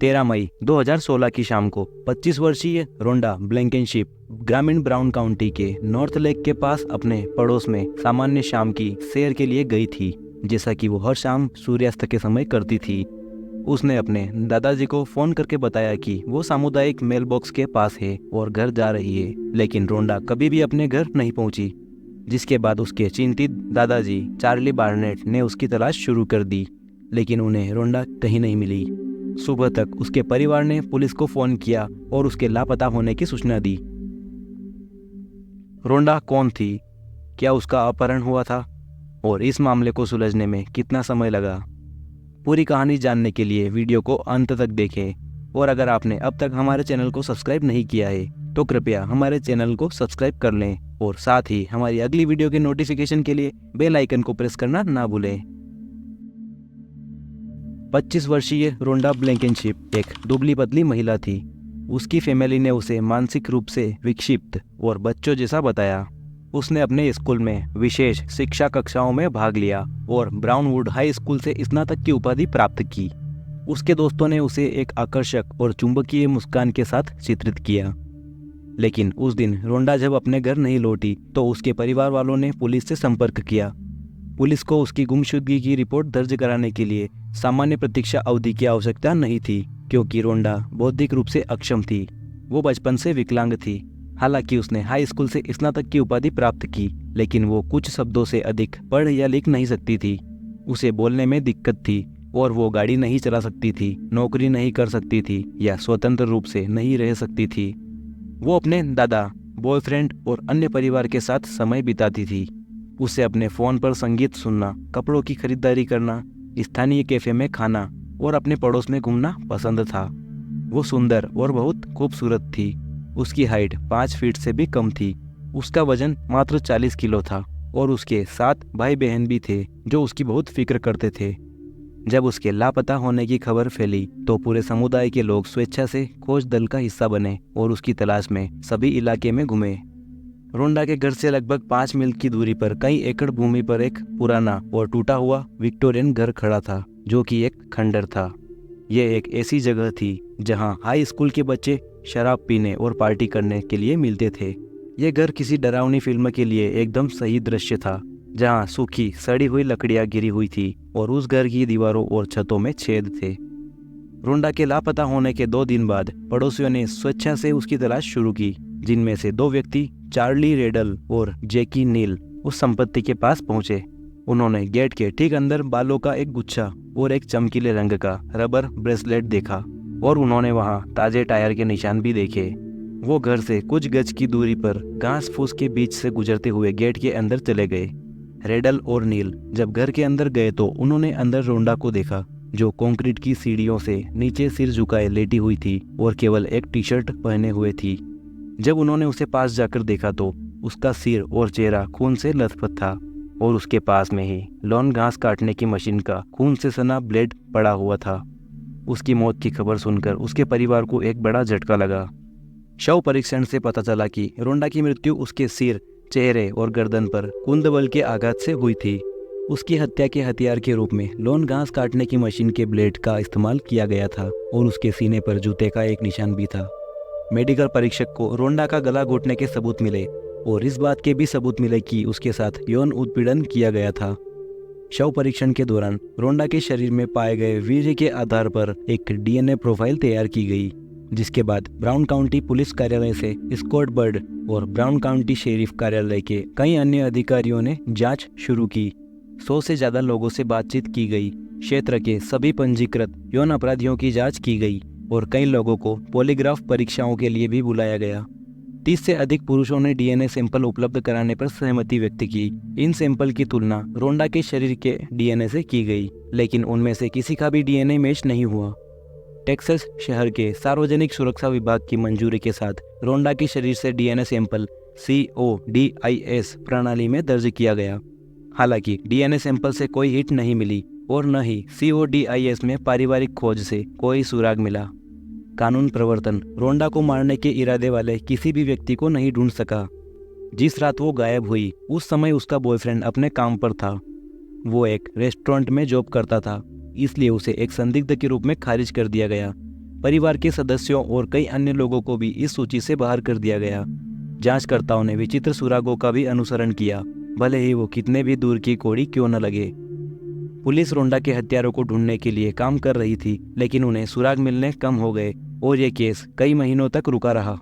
13 मई 2016 की शाम को 25 वर्षीय रोंडा ब्लैंकेनशिप ग्रामीण ब्राउन काउंटी के नॉर्थ लेक के पास अपने पड़ोस में सामान्य शाम की सैर के लिए गई थी, जैसा कि वो हर शाम सूर्यास्त के समय करती थी। उसने अपने दादाजी को फोन करके बताया कि वो सामुदायिक मेल बॉक्स के पास है और घर जा रही है, लेकिन रोंडा कभी भी अपने घर नहीं पहुंची। जिसके बाद उसके चिंतित दादाजी चार्ली बार्नेट ने उसकी तलाश शुरू कर दी, लेकिन उन्हें रोंडा कहीं नहीं मिली। सुबह तक उसके परिवार ने पुलिस को फोन किया और उसके लापता होने की सूचना दी। रोंडा कौन थी, क्या उसका अपहरण हुआ था और इस मामले को सुलझने में कितना समय लगा? पूरी कहानी जानने के लिए वीडियो को अंत तक देखें। और अगर आपने अब तक हमारे चैनल को सब्सक्राइब नहीं किया है तो कृपया हमारे चैनल को सब्सक्राइब कर लें और साथ ही हमारी अगली वीडियो के नोटिफिकेशन के लिए बेल आइकन को प्रेस करना ना भूलें। 25 वर्षीय रोंडा ब्लैंकेनशिप एक दुबली पतली महिला थी। उसकी फैमिली ने उसे मानसिक रूप से विक्षिप्त और बच्चों जैसा बताया। उसने अपने स्कूल में विशेष शिक्षा कक्षाओं में भाग लिया और ब्राउनवुड हाई स्कूल से स्नातक की उपाधि प्राप्त की। उसके दोस्तों ने उसे एक आकर्षक और चुंबकीय मुस्कान के साथ चित्रित किया। लेकिन उस दिन रोंडा जब अपने घर नहीं लौटी तो उसके परिवार वालों ने पुलिस से संपर्क किया। पुलिस को उसकी गुमशुदगी की रिपोर्ट दर्ज कराने के लिए सामान्य प्रतीक्षा अवधि की आवश्यकता नहीं थी, क्योंकि रोंडा बौद्धिक रूप से अक्षम थी। वो बचपन से विकलांग थी। हालांकि उसने हाई स्कूल से स्नातक की उपाधि प्राप्त की, लेकिन वो कुछ शब्दों से अधिक पढ़ या लिख नहीं सकती थी। उसे बोलने में दिक्कत थी और वो गाड़ी नहीं चला सकती थी, नौकरी नहीं कर सकती थी या स्वतंत्र रूप से नहीं रह सकती थी। वो अपने दादा, बॉयफ्रेंड और अन्य परिवार के साथ समय बिताती थी। उसे अपने फ़ोन पर संगीत सुनना, कपड़ों की खरीदारी करना, स्थानीय कैफे में खाना और अपने पड़ोस में घूमना पसंद था। वो सुंदर और बहुत खूबसूरत थी। उसकी हाइट 5 फीट से भी कम थी। उसका वजन मात्र 40 किलो था और उसके 7 भाई बहन भी थे जो उसकी बहुत फिक्र करते थे। जब उसके लापता होने की खबर फैली तो पूरे समुदाय के लोग स्वेच्छा से खोज दल का हिस्सा बने और उसकी तलाश में सभी इलाके में घूमे। रोंडा के घर से लगभग 5 मील की दूरी पर कई एकड़ भूमि पर एक पुराना और टूटा हुआ विक्टोरियन घर खड़ा था, जो कि एक खंडर था। यह एक ऐसी जगह थी जहां हाई स्कूल के बच्चे शराब पीने और पार्टी करने के लिए मिलते थे। यह घर किसी डरावनी फिल्म के लिए एकदम सही दृश्य था, जहां सूखी सड़ी हुई लकड़ियां गिरी हुई थी और उस घर की दीवारों और छतों में छेद थे। रोंडा के लापता होने के 2 दिन बाद पड़ोसियों ने स्वेच्छा से उसकी तलाश शुरू की, जिनमें से 2 व्यक्ति चार्ली रेडल और जैकी नील उस संपत्ति के पास पहुंचे। उन्होंने गेट के ठीक अंदर बालों का एक गुच्छा और एक चमकीले रंग का रबर ब्रेसलेट देखा और उन्होंने वहां ताजे टायर के निशान भी देखे। वो घर से कुछ गज की दूरी पर घास फूस के बीच से गुजरते हुए गेट के अंदर चले गए। रेडल और नील जब घर के अंदर गए तो उन्होंने अंदर रोंडा को देखा, जो कंक्रीट की सीढ़ियों से नीचे सिर झुकाए लेटी हुई थी और केवल एक टी शर्ट पहने हुए थी। जब उन्होंने उसे पास जाकर देखा तो उसका सिर और चेहरा खून से लथपथ था और उसके पास में ही लॉन घास काटने की मशीन का खून से सना ब्लेड पड़ा हुआ था। उसकी मौत की खबर सुनकर उसके परिवार को एक बड़ा झटका लगा। शव परीक्षण से पता चला कि रोंडा की मृत्यु उसके सिर, चेहरे और गर्दन पर कुंदबल के आघात से हुई थी। उसकी हत्या के हथियार के रूप में लॉन घास काटने की मशीन के ब्लेड का इस्तेमाल किया गया था और उसके सीने पर जूते का एक निशान भी था। मेडिकल परीक्षक को रोंडा का गला घोटने के सबूत मिले और इस बात के भी सबूत मिले कि उसके साथ यौन उत्पीड़न किया गया था। शव परीक्षण के दौरान रोंडा के शरीर में पाए गए वीर्य के आधार पर एक डीएनए प्रोफाइल तैयार की गई, जिसके बाद ब्राउन काउंटी पुलिस कार्यालय से स्कॉट बर्ड और ब्राउन काउंटी शेरिफ कार्यालय के कई अन्य अधिकारियों ने जांच शुरू की। 100 से ज्यादा लोगों से बातचीत की गई। क्षेत्र के सभी पंजीकृत यौन अपराधियों की जांच की गई और कई लोगों को पॉलीग्राफ परीक्षाओं के लिए भी बुलाया गया। 30 से अधिक पुरुषों ने डीएनए सैंपल उपलब्ध कराने पर सहमति व्यक्त की। इन सैंपल की तुलना रोंडा के शरीर के डीएनए से की गई, लेकिन उनमें से किसी का भी डीएनए मैच नहीं हुआ। टेक्सास शहर के सार्वजनिक सुरक्षा विभाग की मंजूरी के साथ रोंडा के शरीर से डीएनए सैंपल CODIS प्रणाली में दर्ज किया गया। हालांकि डीएनए सैंपल से कोई हिट नहीं मिली और न ही CODIS में पारिवारिक खोज से कोई सुराग मिला। कानून प्रवर्तन रोंडा को मारने के इरादे वाले किसी भी व्यक्ति को नहीं ढूंढ सका। जिस रात वो गायब हुई उस समय उसका बॉयफ्रेंड अपने काम पर था। वो एक रेस्टोरेंट में जॉब करता था, इसलिए उसे एक संदिग्ध के रूप में खारिज कर दिया गया। परिवार के सदस्यों और कई अन्य लोगों को भी इस सूची से बाहर कर दिया गया। जांचकर्ताओं ने विचित्र सुरागों का भी अनुसरण किया, भले ही वो कितने भी दूर की कोड़ी क्यों न लगे। पुलिस रोंडा के हत्यारों को ढूंढने के लिए काम कर रही थी, लेकिन उन्हें सुराग मिलने कम हो गए और ये केस कई महीनों तक रुका रहा।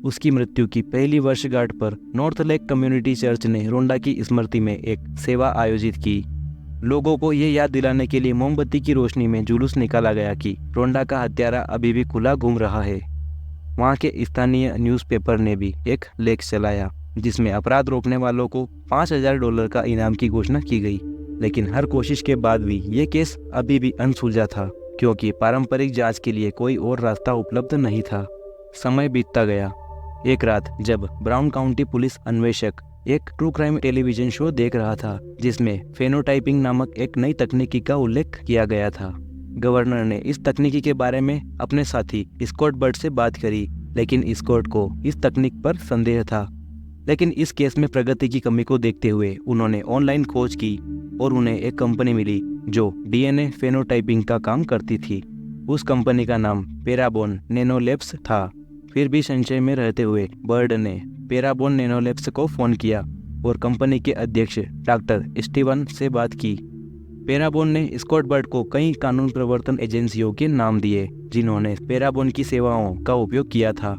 उसकी मृत्यु की पहली वर्षगांठ पर नॉर्थ लेक कम्युनिटी चर्च ने रोंडा की स्मृति में एक सेवा आयोजित की। लोगों को ये याद दिलाने के लिए मोमबत्ती की रोशनी में जुलूस निकाला गया कि रोंडा का हत्यारा अभी भी खुला घूम रहा है। वहाँ के स्थानीय न्यूज़पेपर ने भी एक लेख चलाया जिसमें अपराध रोकने वालों को $5000 का इनाम की घोषणा की गई। लेकिन हर कोशिश के बाद भी ये केस अभी भी अनसुलझा था, क्योंकि पारंपरिक जांच के लिए कोई और रास्ता उपलब्ध नहीं था। समय बीतता गया। एक रात जब ब्राउन काउंटी पुलिस अन्वेषक एक ट्रू क्राइम टेलीविजन शो देख रहा था जिसमें फेनोटाइपिंग नामक एक नई तकनीकी का उल्लेख किया गया था। गवर्नर ने इस तकनीकी के बारे में अपने साथी स्कॉट बर्ड से बात करी, लेकिन स्कॉट को इस तकनीक पर संदेह था। लेकिन इस केस में प्रगति की कमी को देखते हुए उन्होंने ऑनलाइन खोज की और उन्हें एक कंपनी मिली जो डीएनए फेनोटाइपिंग का काम करती थी। उस कंपनी का नाम पेराबोन नैनोलैब्स था। फिर भी संशय में रहते हुए बर्ड ने पेराबोन नैनोलैब्स को फोन किया और कंपनी के अध्यक्ष डॉक्टर स्टीवन से बात की। पेराबोन ने स्कॉट बर्ड को कई कानून प्रवर्तन एजेंसियों के नाम दिए जिन्होंने पेराबोन की सेवाओं का उपयोग किया था।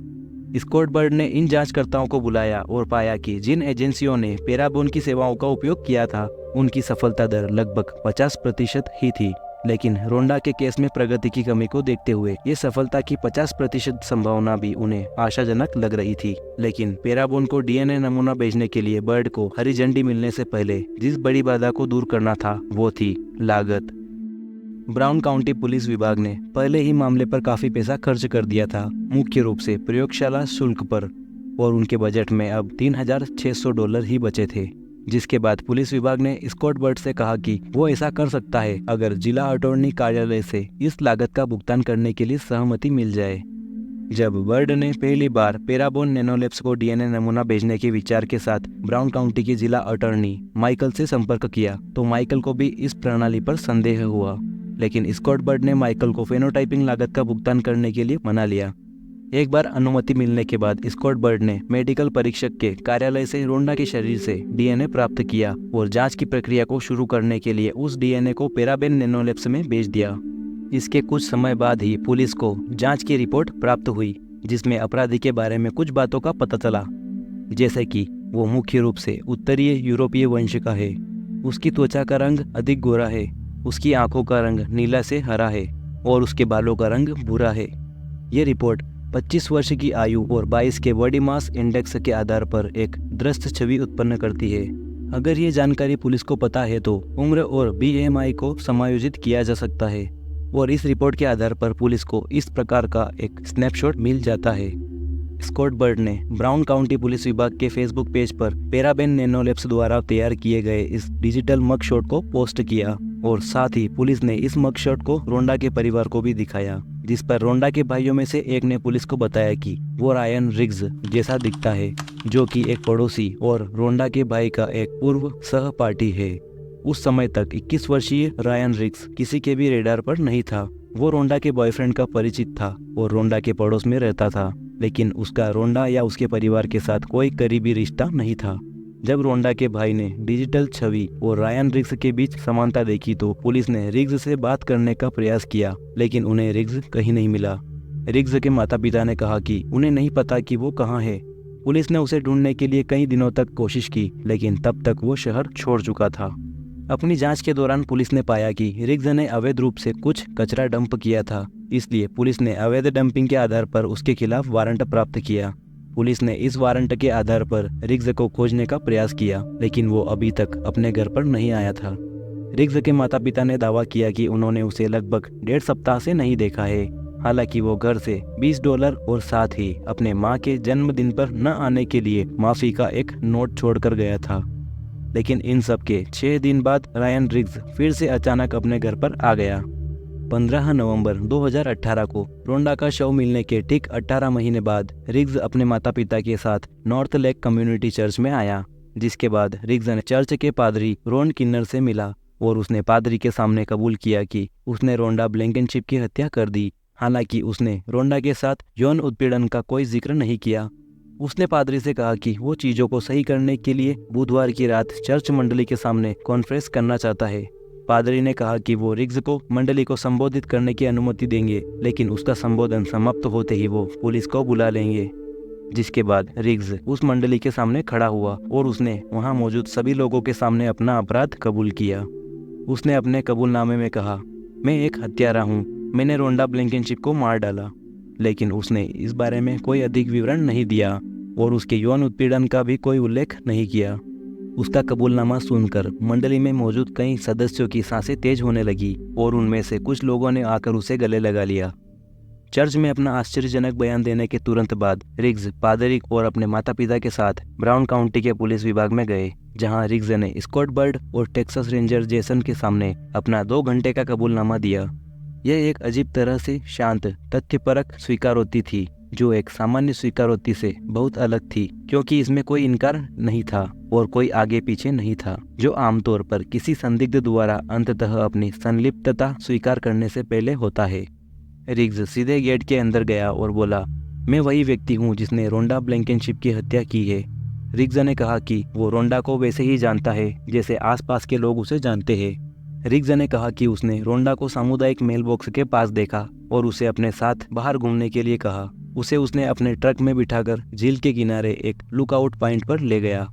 स्कॉट बर्ड ने इन जांचकर्ताओं को बुलाया और पाया कि जिन एजेंसियों ने पेराबोन की सेवाओं का उपयोग किया था उनकी सफलता दर लगभग 50% ही थी। लेकिन रोंडा के केस में प्रगति की कमी को देखते हुए ये सफलता की 50% संभावना भी उन्हें आशाजनक लग रही थी। लेकिन पेराबोन को डीएनए नमूना भेजने के लिए बर्ड को हरी झंडी मिलने से पहले जिस बड़ी बाधा को दूर करना था वो थी लागत। ब्राउन काउंटी पुलिस विभाग ने पहले ही मामले पर काफी पैसा खर्च कर दिया था, मुख्य रूप से प्रयोगशाला शुल्क पर, और उनके बजट में अब $3600 ही बचे थे। जिसके बाद पुलिस विभाग ने स्कॉट बर्ड से कहा कि वो ऐसा कर सकता है अगर जिला अटॉर्नी कार्यालय से इस लागत का भुगतान करने के लिए सहमति मिल जाए। जब बर्ड ने पहली बार पेराबोन नैनोलैब्स को डीएनए नमूना भेजने के विचार के साथ ब्राउन काउंटी के जिला अटॉर्नी माइकल से संपर्क किया तो माइकल को भी इस प्रणाली पर संदेह हुआ। लेकिन स्कॉट बर्ड ने माइकल को फेनोटाइपिंग लागत का भुगतान करने के लिए मना लिया। एक बार अनुमति मिलने के बाद स्कॉट बर्ड ने मेडिकल परीक्षक के कार्यालय से रोंडा के शरीर से डीएनए प्राप्त किया और जांच की प्रक्रिया को शुरू करने के लिए उस डीएनए को पेराबोन नैनोलैब्स में भेज दिया। इसके कुछ समय बाद ही पुलिस को जांच की रिपोर्ट प्राप्त हुई जिसमें अपराधी के बारे में कुछ बातों का पता चला, जैसे कि वो मुख्य रूप से उत्तरीय यूरोपीय वंश का है, उसकी त्वचा का रंग अधिक गोरा है, उसकी आंखों का रंग नीला से हरा है और उसके बालों का रंग भूरा है। ये रिपोर्ट 25 वर्ष की आयु और 22 के बॉडी मास इंडेक्स के आधार पर एक दृश्य छवि उत्पन्न करती है। अगर ये जानकारी पुलिस को पता है तो उम्र और BMI को समायोजित किया जा सकता है और इस रिपोर्ट के आधार पर पुलिस को इस प्रकार का एक स्नैपशॉट मिल जाता है। स्कॉट बर्ड ने ब्राउन काउंटी पुलिस विभाग के फेसबुक पेज पर पेराबोन नैनोलैब्स द्वारा तैयार किए गए इस डिजिटल मगशॉट को पोस्ट किया और साथ ही पुलिस ने इस मगशॉट को रोंडा के परिवार को भी दिखाया, जिस पर रोंडा के भाइयों में से एक ने पुलिस को बताया कि वो रायन रिग्स जैसा दिखता है, जो कि एक पड़ोसी और रोंडा के भाई का एक पूर्व सहपाठी है। उस समय तक 21 वर्षीय रायन रिग्स किसी के भी रेडार पर नहीं था। वो रोंडा के बॉयफ्रेंड का परिचित था और रोंडा के पड़ोस में रहता था, लेकिन उसका रोंडा या उसके परिवार के साथ कोई करीबी रिश्ता नहीं था। जब रोंडा के भाई ने डिजिटल छवि और रायन रिग्स के बीच समानता देखी तो पुलिस ने रिग्स से बात करने का प्रयास किया, लेकिन उन्हें रिग्स कहीं नहीं मिला। रिग्स के माता पिता ने कहा कि उन्हें नहीं पता कि वो कहाँ है। पुलिस ने उसे ढूंढने के लिए कई दिनों तक कोशिश की, लेकिन तब तक वो शहर छोड़ चुका था। अपनी जांच के दौरान पुलिस ने पाया कि रिग्स ने अवैध रूप से कुछ कचरा डंप किया था, इसलिए पुलिस ने अवैध डंपिंग के आधार पर उसके खिलाफ वारंट प्राप्त किया। पुलिस ने इस वारंट के आधार पर रिग्स को खोजने का प्रयास किया, लेकिन वो अभी तक अपने घर पर नहीं आया था। रिग्स के माता पिता ने दावा किया कि उन्होंने उसे लगभग 1.5 सप्ताह से नहीं देखा है। हालांकि वो घर से $20 और साथ ही अपने माँ के जन्मदिन पर न आने के लिए माफी का एक नोट छोड़कर गया था। लेकिन इन सब के 6 दिन बाद रायन रिग्स फिर से अचानक अपने घर पर आ गया। 15 नवंबर 2018 को रोंडा का शव मिलने के ठीक 18 महीने बाद रिग्स अपने माता पिता के साथ नॉर्थ लेक कम्युनिटी चर्च में आया, जिसके बाद रिग्स ने चर्च के पादरी रोन किन्नर से मिला और उसने पादरी के सामने कबूल किया कि उसने रोंडा ब्लैंकेनशिप की हत्या कर दी। हालांकि उसने रोंडा के साथ यौन उत्पीड़न का कोई जिक्र नहीं किया। उसने पादरी से कहा कि वो चीज़ों को सही करने के लिए बुधवार की रात चर्च मंडली के सामने कॉन्फ्रेंस करना चाहता है। पादरी ने कहा कि वो रिग्स को मंडली को संबोधित करने की अनुमति देंगे, लेकिन उसका संबोधन समाप्त होते ही वो पुलिस को बुला लेंगे। जिसके बाद रिग्स उस मंडली के सामने खड़ा हुआ और उसने वहां मौजूद सभी लोगों के सामने अपना अपराध कबूल किया। उसने अपने कबूलनामे में कहा, मैं एक हत्यारा हूँ, मैंने रोंडा ब्लैंकेनशिप को मार डाला। लेकिन उसने इस बारे में कोई अधिक विवरण नहीं दिया और उसके यौन उत्पीड़न का भी कोई उल्लेख नहीं किया। उसका कबूलनामा सुनकर मंडली में मौजूद कई सदस्यों की सांसें तेज होने लगी और उनमें से कुछ लोगों ने आकर उसे गले लगा लिया। चर्च में अपना आश्चर्यजनक बयान देने के तुरंत बाद रिग्स पादरी और अपने माता पिता के साथ ब्राउन काउंटी के पुलिस विभाग में गए, जहां रिग्स ने स्कॉट बर्ड और टेक्सास रेंजर जेसन के सामने अपना 2 घंटे का कबूलनामा दिया। यह एक अजीब तरह से शांत तथ्यपरक स्वीकारोक्ति थी, जो एक सामान्य स्वीकारोक्ति से बहुत अलग थी, क्योंकि इसमें कोई इनकार नहीं था और कोई आगे पीछे नहीं था, जो आमतौर पर किसी संदिग्ध द्वारा अंततः अपनी संलिप्तता स्वीकार करने से पहले होता है। रिग्स सीधे गेट के अंदर गया और बोला, मैं वही व्यक्ति हूँ जिसने रोंडा ब्लैंकेनशिप की हत्या की है। रिग्स ने कहा कि वो रोंडा को वैसे ही जानता है जैसे आसपास के लोग उसे जानते हैं। रिग्स ने कहा कि उसने रोंडा को सामुदायिक मेल बॉक्स के पास देखा और उसे अपने साथ बाहर घूमने के लिए कहा। उसने अपने ट्रक में बिठाकर झील के किनारे एक लुकआउट पॉइंट पर ले गया।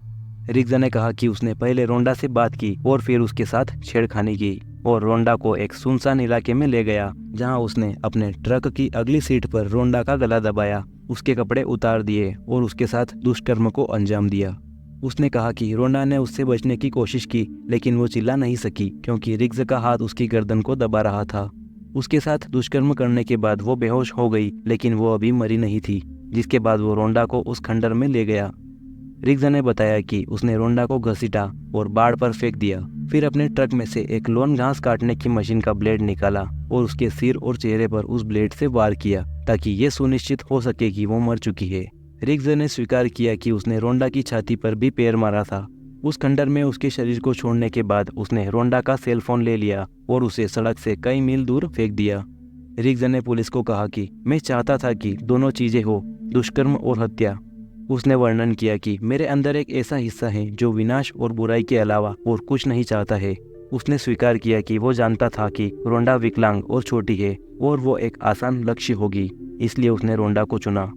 रिग्स ने कहा कि उसने पहले रोंडा से बात की और फिर उसके साथ छेड़खानी की और रोंडा को एक सुनसान इलाके में ले गया, जहां उसने अपने ट्रक की अगली सीट पर रोंडा का गला दबाया, उसके कपड़े उतार दिए और उसके साथ दुष्कर्म को अंजाम दिया। उसने कहा कि रोंडा ने उससे बचने की कोशिश की, लेकिन वो चिल्ला नहीं सकी क्योंकि रिग्स का हाथ उसकी गर्दन को दबा रहा था। उसके साथ दुष्कर्म करने के बाद वो बेहोश हो गई, लेकिन वो अभी मरी नहीं थी, जिसके बाद वो रोंडा को उस खंडर में ले गया। रिग्स ने बताया कि उसने रोंडा को घसीटा और बाड़ पर फेंक दिया, फिर अपने ट्रक में से एक लॉन घास काटने की मशीन का ब्लेड निकाला और उसके सिर और चेहरे पर उस ब्लेड से वार किया ताकि ये सुनिश्चित हो सके कि वो मर चुकी है। रिग्स ने स्वीकार किया कि उसने रोंडा की छाती पर भी पैर मारा था। उस खंडर में उसके शरीर को छोड़ने के बाद उसने रोंडा का सेल फोन ले लिया और उसे सड़क से कई मील दूर फेंक दिया। रिग्स ने पुलिस को कहा कि मैं चाहता था कि दोनों चीजें हो, दुष्कर्म और हत्या। उसने वर्णन किया कि मेरे अंदर एक ऐसा हिस्सा है जो विनाश और बुराई के अलावा और कुछ नहीं चाहता है। उसने स्वीकार किया कि वो जानता था कि रोंडा विकलांग और छोटी है और वो एक आसान लक्ष्य होगी, इसलिए उसने रोंडा को चुना।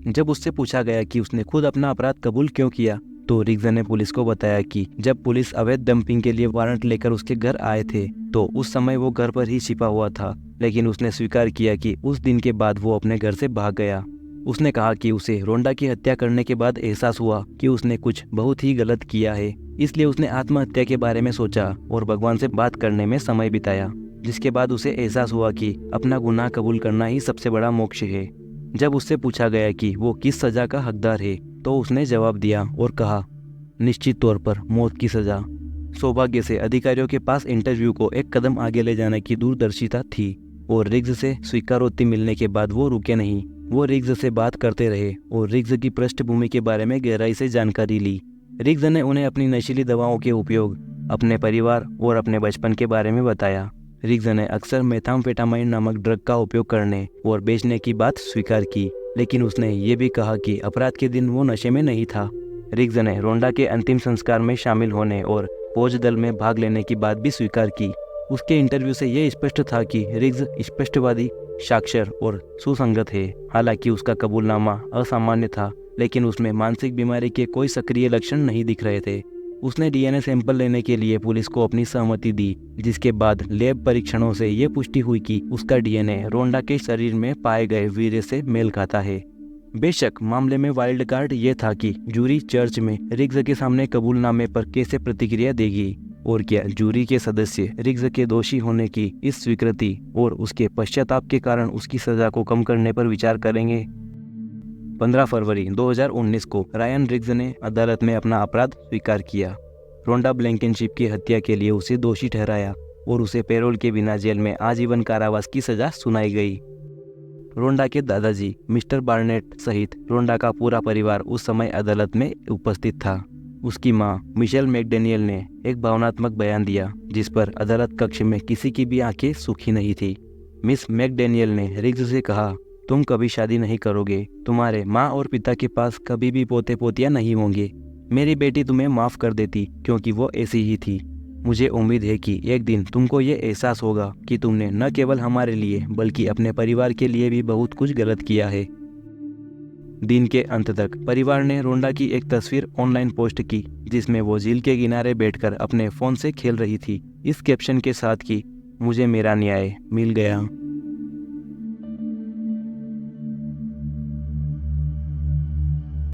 जब उससे पूछा गया कि उसने खुद अपना अपराध कबूल क्यों किया, तो रिग्स ने पुलिस को बताया कि जब पुलिस अवैध डंपिंग के लिए वारंट लेकर उसके घर आए थे तो उस समय वो घर पर ही छिपा हुआ था, लेकिन उसने स्वीकार किया कि उस दिन के बाद वो अपने घर से भाग गया। उसने कहा कि उसे रोंडा की हत्या करने के बाद एहसास हुआ कि उसने कुछ बहुत ही गलत किया है, इसलिए उसने आत्महत्या के बारे में सोचा और भगवान से बात करने में समय बिताया, जिसके बाद उसे एहसास हुआ कि अपना गुनाह कबूल करना ही सबसे बड़ा मोक्ष है। जब उससे पूछा गया कि वो किस सजा का हकदार है, तो उसने जवाब दिया और कहा, निश्चित तौर पर मौत की सजा। सौभाग्य से अधिकारियों के पास इंटरव्यू को एक कदम आगे ले जाने की दूरदर्शिता थी और रिग्स से स्वीकारोक्ति मिलने के बाद वो रुके नहीं। वो रिग्स से बात करते रहे और रिग्स की पृष्ठभूमि के बारे में गहराई से जानकारी ली। रिग्स ने उन्हें अपनी नशीली दवाओं के उपयोग, अपने परिवार और अपने बचपन के बारे में बताया। रिग्स ने अक्सर मेथाम्फेटामाइन नामक ड्रग का उपयोग करने और बेचने की बात स्वीकार की, लेकिन उसने ये भी कहा कि अपराध के दिन वो नशे में नहीं था। रिग्स ने रोंडा के अंतिम संस्कार में शामिल होने और फौज दल में भाग लेने की बात भी स्वीकार की। उसके इंटरव्यू से यह स्पष्ट था कि रिग्स स्पष्टवादी, साक्षर और सुसंगत है। हालांकि उसका कबूलनामा असामान्य था, लेकिन उसमें मानसिक बीमारी के कोई सक्रिय लक्षण नहीं दिख रहे थे। उसने डीएनए सैंपल लेने के लिए पुलिस को अपनी सहमति दी, जिसके बाद लैब परीक्षणों से ये पुष्टि हुई कि उसका डीएनए रोंडा के शरीर में पाए गए वीर्य से मेल खाता है। बेशक मामले में वाइल्ड कार्ड ये था कि जूरी चर्च में रिग्स के सामने कबूलनामे पर कैसे प्रतिक्रिया देगी और क्या जूरी के सदस्य रिग्स के दोषी होने की इस स्वीकृति और उसके पश्चाताप के कारण उसकी सजा को कम करने पर विचार करेंगे। 15 फरवरी 2019 को रायन रिग्स ने अदालत में अपना अपराध स्वीकार किया। रोंडा ब्लैंकेनशिप की हत्या के लिए उसे दोषी ठहराया और उसे पैरोल के बिना जेल में आजीवन कारावास की सजा सुनाई गई। रोंडा के दादाजी मिस्टर बार्नेट सहित रोंडा का पूरा परिवार उस समय अदालत में उपस्थित था। उसकी मां मिशेल मैकडैनियल ने एक भावनात्मक बयान दिया, जिस पर अदालत कक्ष में किसी की भी आंखें सूखी नहीं थी। मिस मैकडैनियल ने रिग्स से कहा, तुम कभी शादी नहीं करोगे, तुम्हारे माँ और पिता के पास कभी भी पोते पोतियाँ नहीं होंगे। मेरी बेटी तुम्हें माफ़ कर देती क्योंकि वो ऐसी ही थी। मुझे उम्मीद है कि एक दिन तुमको ये एहसास होगा कि तुमने न केवल हमारे लिए बल्कि अपने परिवार के लिए भी बहुत कुछ गलत किया है। दिन के अंत तक परिवार ने रोंडा की एक तस्वीर ऑनलाइन पोस्ट की जिसमें वो झील के किनारे बैठकर अपने फ़ोन से खेल रही थी, इस कैप्शन के साथ कि मुझे मेरा न्याय मिल गया।